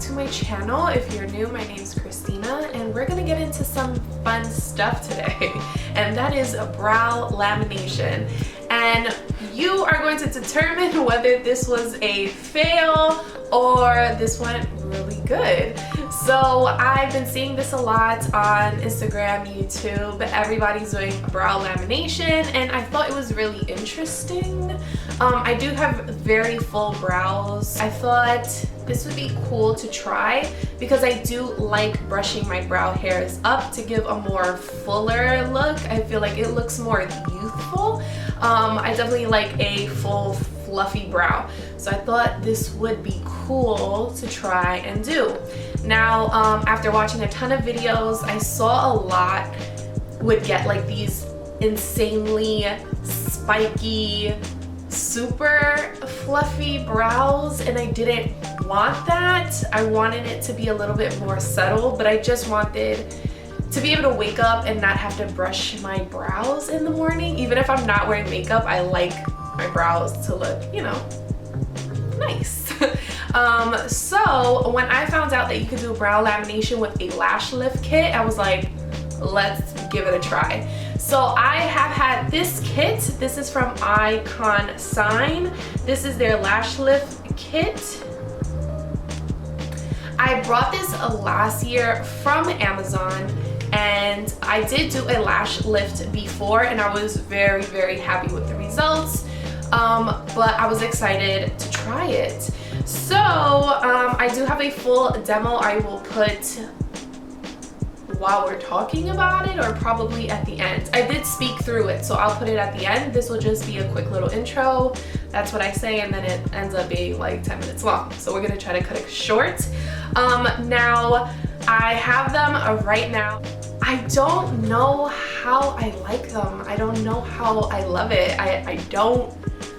to my channel. If you're new, my name's Kristina, and we're gonna get into some fun stuff today, and that is a brow lamination. And you are going to determine whether this was a fail or this went really good. So I've been seeing this a lot on Instagram, YouTube. Everybody's doing brow lamination, and I thought it was really interesting. I do have very full brows. I thought this would be cool to try because I do like brushing my brow hairs up to give a more fuller look. I feel like it looks more youthful. I definitely like a full fluffy brow, so I thought this would be cool to try and do. Now after watching a ton of videos, I saw a lot would get like these insanely spiky, super fluffy brows, and I didn't want that. I wanted it to be a little bit more subtle, but I just wanted to be able to wake up and not have to brush my brows in the morning. Even if I'm not wearing makeup, I like my brows to look, you know, nice. So when I found out that you could do brow lamination with a lash lift kit, I was like, let's give it a try. So I have had this kit. This is from Icon Sign. This is their lash lift kit. I brought this last year from Amazon, and I did do a lash lift before, and I was very, very happy with the results. But I was excited to try it. So I do have a full demo I will put while we're talking about it, or probably at the end. I did speak through it, so I'll put it at the end. This will just be a quick little intro. That's what I say, and then it ends up being like 10 minutes long. So we're gonna try to cut it short. Now I have them right now. I don't know how I like them. I don't know how I love it.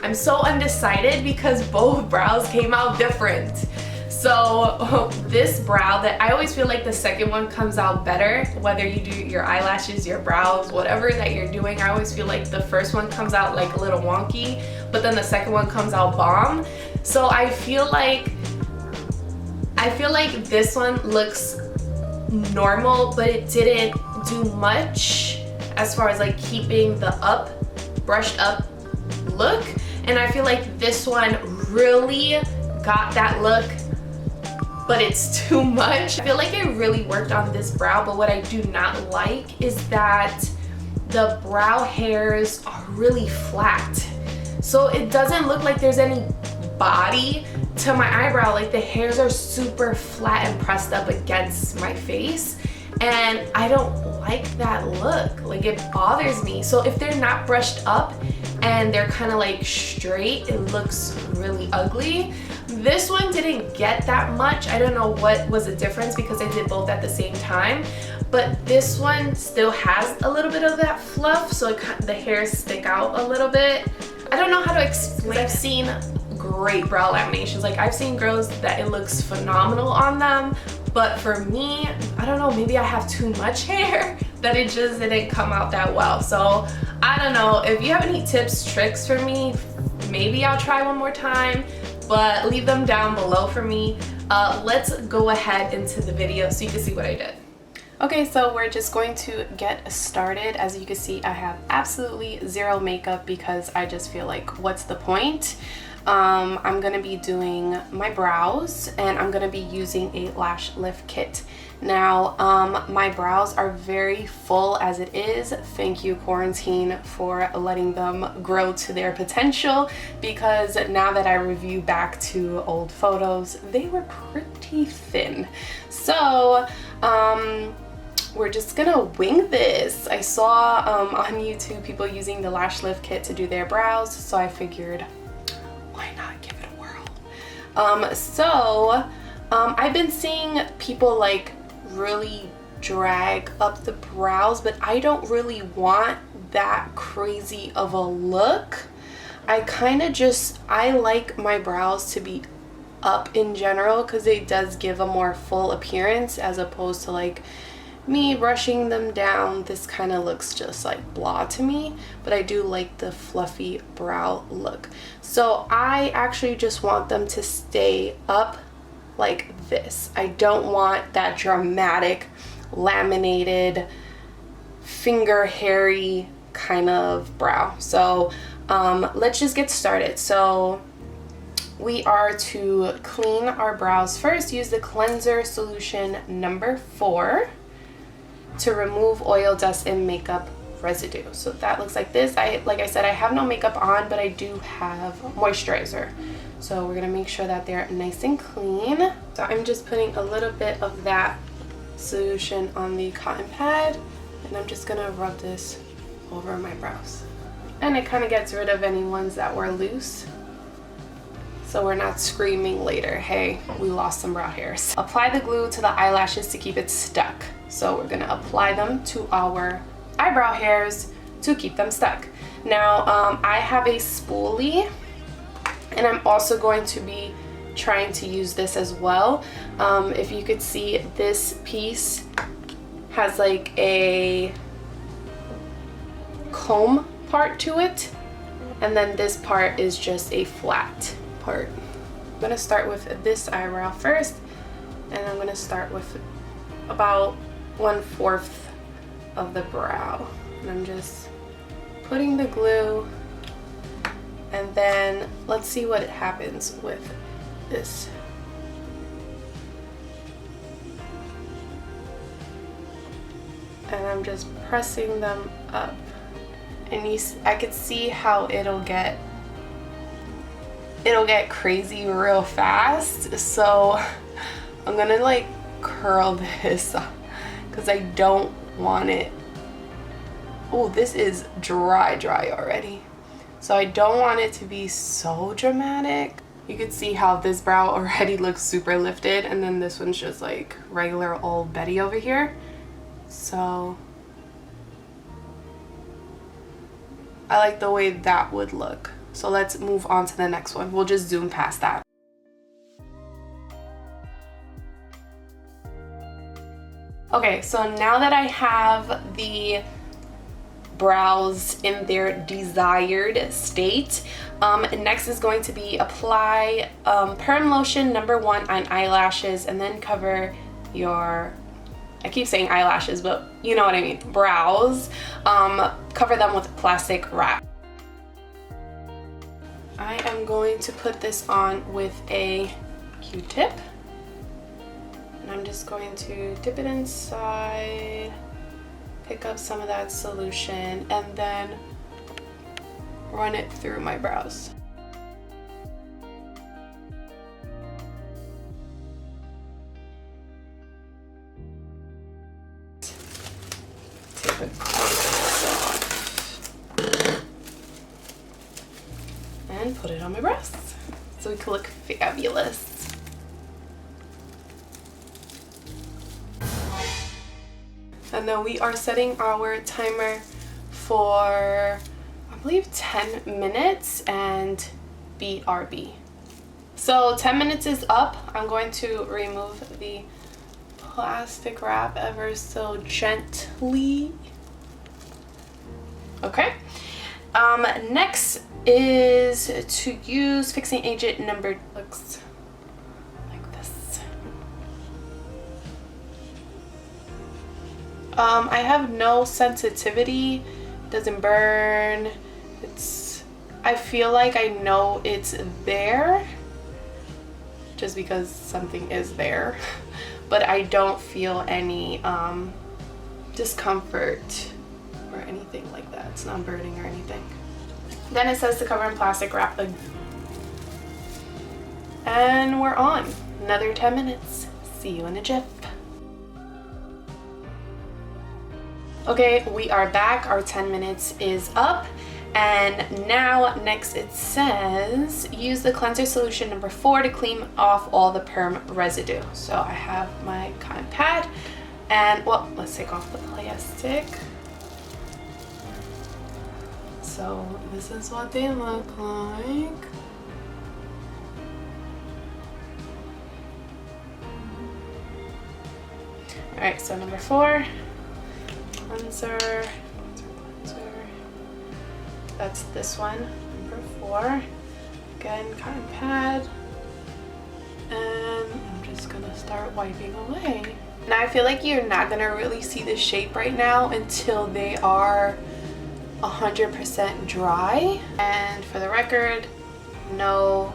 I'm so undecided because both brows came out different. So this brow, that I always feel like the second one comes out better, whether you do your eyelashes, your brows, whatever that you're doing. I always feel like the first one comes out like a little wonky, but then the second one comes out bomb. So I feel like this one looks normal, but it didn't do much as far as like keeping the brushed up look. And I feel like this one really got that look, but it's too much. I feel like it really worked on this brow, but what I do not like is that the brow hairs are really flat. So it doesn't look like there's any body to my eyebrow. Like the hairs are super flat and pressed up against my face, and I don't like that look. Like it bothers me. So if they're not brushed up and they're kind of like straight, it looks really ugly. This one didn't get that much. I don't know what was the difference because I did both at the same time, but this one still has a little bit of that fluff, so the hairs stick out a little bit. I don't know how to explain. I've seen great brow laminations. Like I've seen girls that it looks phenomenal on them, but for me, I don't know, maybe I have too much hair that it just didn't come out that well. So I don't know. If you have any tips, tricks for me, maybe I'll try one more time, but leave them down below for me. Let's go ahead into the video so you can see what I did. Okay, so we're just going to get started. As you can see, I have absolutely zero makeup because I just feel like, what's the point? I'm gonna be doing my brows, and I'm gonna be using a lash lift kit. Now my brows are very full as it is. Thank you, quarantine, for letting them grow to their potential, because now that I review back to old photos, they were pretty thin. So we're just gonna wing this. I saw on YouTube people using the lash lift kit to do their brows, so I figured, why not give it a whirl? I've been seeing people like really drag up the brows, but I don't really want that crazy of a look. I like my brows to be up in general because it does give a more full appearance, as opposed to like me brushing them down. This kind of looks just like blah to me, but I do like the fluffy brow look. So I actually just want them to stay up like this. I don't want that dramatic, laminated, finger hairy kind of brow. So let's just get started. So we are to clean our brows first. Use the cleanser solution number 4 to remove oil, dust, and makeup residue. So that looks like this. Like I said, I have no makeup on, but I do have moisturizer. So we're gonna make sure that they're nice and clean. So I'm just putting a little bit of that solution on the cotton pad, and I'm just gonna rub this over my brows. And it kind of gets rid of any ones that were loose, so we're not screaming later, hey, we lost some brow hairs. Apply the glue to the eyelashes to keep it stuck. So we're gonna apply them to our eyebrow hairs to keep them stuck. Now, I have a spoolie, and I'm also going to be trying to use this as well. If you could see, this piece has like a comb part to it, and then this part is just a flat part. I'm gonna start with this eyebrow first, and I'm gonna start with about 1/4 of the brow, and I'm just putting the glue, and then let's see what happens with this. And I'm just pressing them up, and I could see how it'll get crazy real fast. So I'm gonna like curl this because I don't want it. Oh, this is dry already. So I don't want it to be so dramatic. You could see how this brow already looks super lifted, and then this one's just like regular old Betty over here. So I like the way that would look. So let's move on to the next one. We'll just zoom past that. Okay, so now that I have the brows in their desired state, next is going to be apply perm lotion number 1 on eyelashes, and then cover your, I keep saying eyelashes, but you know what I mean, brows. Cover them with plastic wrap. I am going to put this on with a Q-tip, and I'm just going to dip it inside, pick up some of that solution, and then run it through my brows. Take a close off and put it on my brows so we can look fabulous. And then we are setting our timer for, I believe, 10 minutes and BRB. So 10 minutes is up. I'm going to remove the plastic wrap ever so gently. Okay. Next is to use fixing agent number, looks like this. I have no sensitivity, doesn't burn. I feel like I know it's there just because something is there, but I don't feel any discomfort or anything like that. It's not burning or anything. Then it says to cover in plastic wrap again. And we're on. Another 10 minutes. See you in a jiff. Okay, we are back. Our 10 minutes is up. And now next it says use the cleanser solution number 4 to clean off all the perm residue. So I have my cotton pad, and well, let's take off the plastic. So this is what they look like. All right, so number 4, cleanser. That's this one, number 4. Again, cotton pad. And I'm start wiping away. Now I feel like you're not gonna really see the shape right now until they are 100% dry. And for the record, no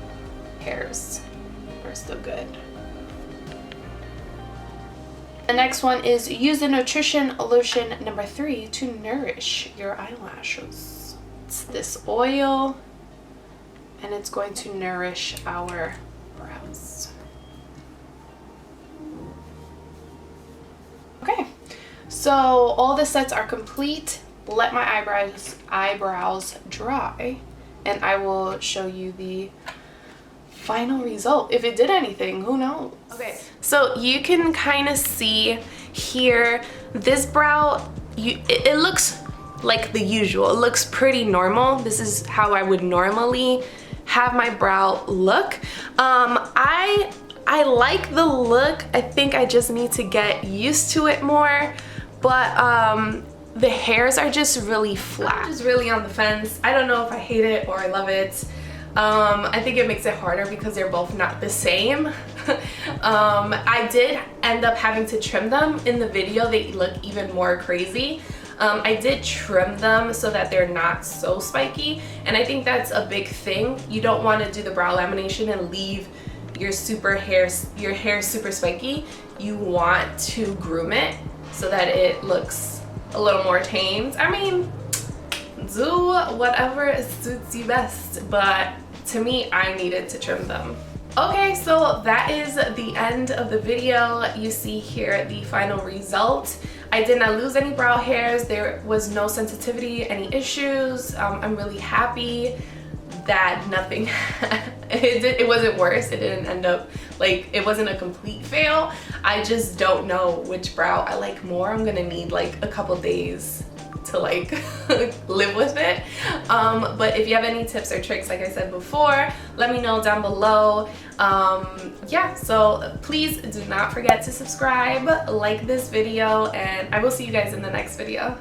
hairs. We're still good. The next one is use the nutrition lotion number 3 to nourish your eyelashes. It's this oil and it's going to nourish our brows. Okay, so all the sets are complete. Let my eyebrows dry and I will show you the final result. If it did anything, who knows? Okay, so you can kind of see here, this brow, it looks like the usual. It looks pretty normal. This is how I would normally have my brow look. I like the look. I think I just need to get used to it more, but the hairs are just really flat. I'm just really on the fence. I don't know if I hate it or I love it. I think it makes it harder because they're both not the same. I did end up having to trim them. In the video they look even more crazy. I did trim them so that they're not so spiky, and I think that's a big thing. You don't want to do the brow lamination and leave your hair super spiky. You want to groom it so that it looks a little more tamed. I mean, do whatever suits you best, but to me, I needed to trim them. Okay, so that is the end of the video. You see here the final result. I did not lose any brow hairs. There was no sensitivity, any issues. I'm really happy that nothing, it wasn't worse. It didn't end up, like, it wasn't a complete fail. I just don't know which brow I like more. I'm gonna need like a couple days to like live with it, but if you have any tips or tricks, like I said before, let me know down below. Yeah, so please do not forget to subscribe, like this video, and I will see you guys in the next video.